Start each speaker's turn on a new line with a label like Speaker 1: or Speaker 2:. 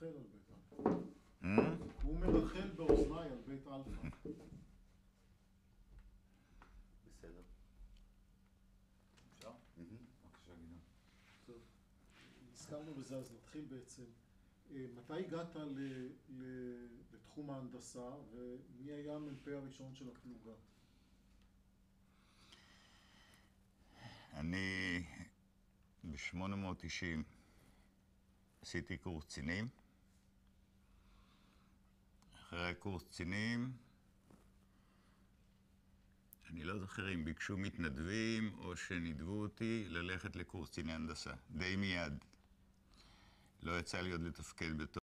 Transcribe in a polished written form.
Speaker 1: מרחל על בית אלפא. הוא מרחל באוזניי על בית אלפא.
Speaker 2: בסדר. אפשר? בבקשה, גדעון.
Speaker 1: טוב, הזכרנו בזה, אז נתחיל בעצם. מתי הגעת לתחום ההנדסה, ומי היה המ"פ הראשון של הפלוגה?
Speaker 3: אני ב-890 עשיתי קורס קצינים. אחרי קורס קצינים, אני לא זוכר אם ביקשו מתנדבים או שנידבו אותי ללכת לקורס קציני הנדסה. די מיד. לא יצא לי עוד לתפקד בתור